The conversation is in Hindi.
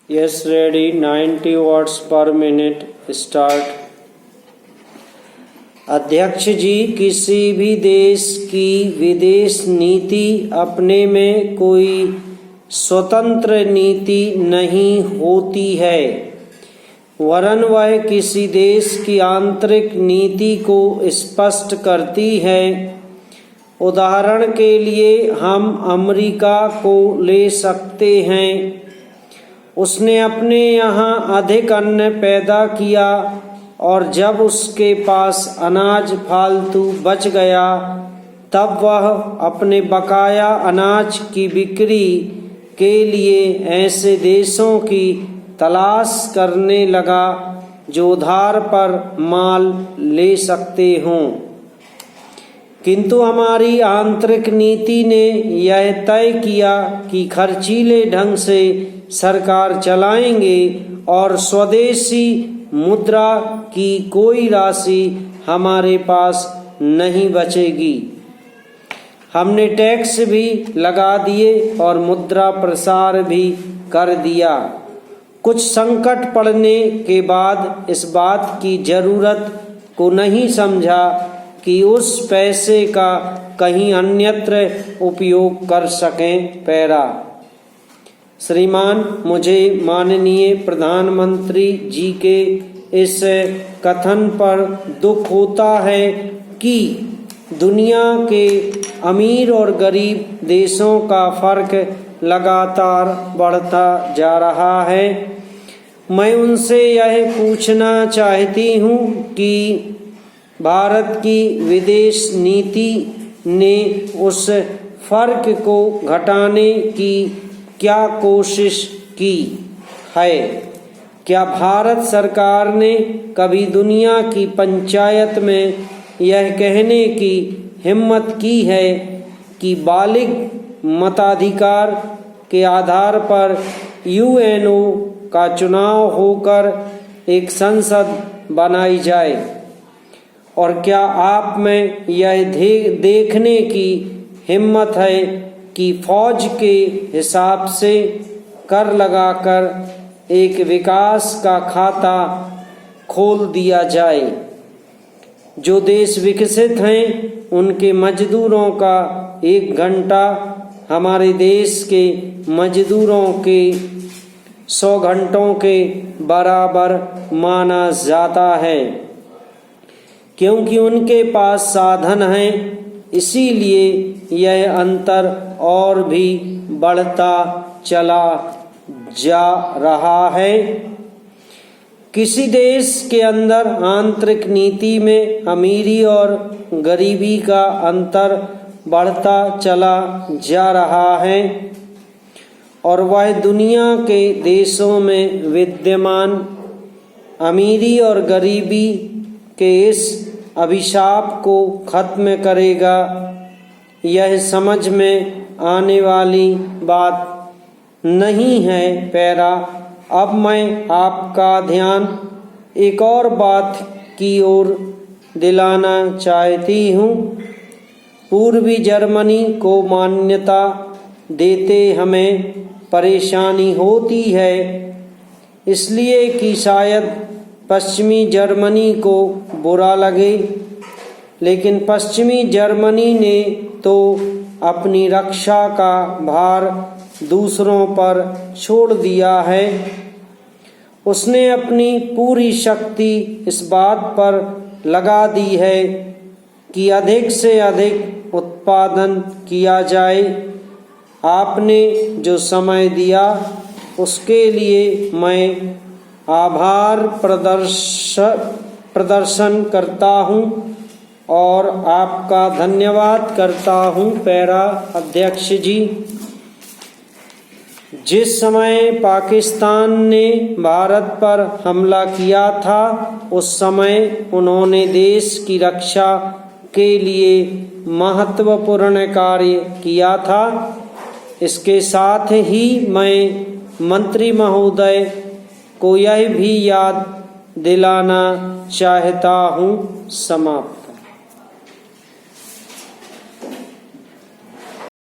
Yes, ready. 90 watts per minute. Start. अध्यक्ष जी, किसी भी देश की विदेश नीति अपने में कोई स्वतंत्र नीति नहीं होती है, वरन वह किसी देश की आंतरिक नीति को स्पष्ट करती है। उदाहरण के लिए हम अमेरिका को ले सकते हैं। उसने अपने यहाँ अधिक अन्न पैदा किया और जब उसके पास अनाज फालतू बच गया, तब वह अपने बकाया अनाज की बिक्री के लिए ऐसे देशों की तलाश करने लगा जो उधार पर माल ले सकते हों। किंतु हमारी आंतरिक नीति ने यह तय किया कि खर्चीले ढंग से सरकार चलाएंगे और स्वदेशी मुद्रा की कोई राशि हमारे पास नहीं बचेगी। हमने टैक्स भी लगा दिए और मुद्रा प्रसार भी कर दिया। कुछ संकट पड़ने के बाद इस बात की जरूरत को नहीं समझा कि उस पैसे का कहीं अन्यत्र उपयोग कर सकें। पैरा। श्रीमान, मुझे माननीय प्रधानमंत्री जी के इस कथन पर दुख होता है कि दुनिया के अमीर और गरीब देशों का फर्क लगातार बढ़ता जा रहा है। मैं उनसे यह पूछना चाहती हूँ कि भारत की विदेश नीति ने उस फर्क को घटाने की क्या कोशिश की है? क्या भारत सरकार ने कभी दुनिया की पंचायत में यह कहने की हिम्मत की है कि बालिग मताधिकार के आधार पर यूएनओ का चुनाव होकर एक संसद बनाई जाए? और क्या आप में यह देखने की हिम्मत है कि फौज के हिसाब से कर लगाकर एक विकास का खाता खोल दिया जाए? जो देश विकसित हैं उनके मजदूरों का 1 घंटा हमारे देश के मजदूरों के 100 घंटों के बराबर माना जाता है, क्योंकि उनके पास साधन हैं। इसीलिए यह अंतर और भी बढ़ता चला जा रहा है। किसी देश के अंदर आंतरिक नीति में अमीरी और गरीबी का अंतर बढ़ता चला जा रहा है और वह दुनिया के देशों में विद्यमान अमीरी और गरीबी के इस अभिशाप को खत्म करेगा। यह समझ में आने वाली बात नहीं है। पैरा। अब मैं आपका ध्यान एक और बात की ओर दिलाना चाहती हूँ। पूर्वी जर्मनी को मान्यता देते हमें परेशानी होती है, इसलिए कि शायद पश्चिमी जर्मनी को बुरा लगे, लेकिन पश्चिमी जर्मनी ने तो अपनी रक्षा का भार दूसरों पर छोड़ दिया है। उसने अपनी पूरी शक्ति इस बात पर लगा दी है कि अधिक से अधिक उत्पादन किया जाए। आपने जो समय दिया उसके लिए मैं आभार प्रदर्शन करता हूँ और आपका धन्यवाद करता हूँ। पैरा। अध्यक्ष जी, जिस समय पाकिस्तान ने भारत पर हमला किया था, उस समय उन्होंने देश की रक्षा के लिए महत्वपूर्ण कार्य किया था। इसके साथ ही मैं मंत्री महोदय को यह भी याद दिलाना चाहता हूँ। समाप्त।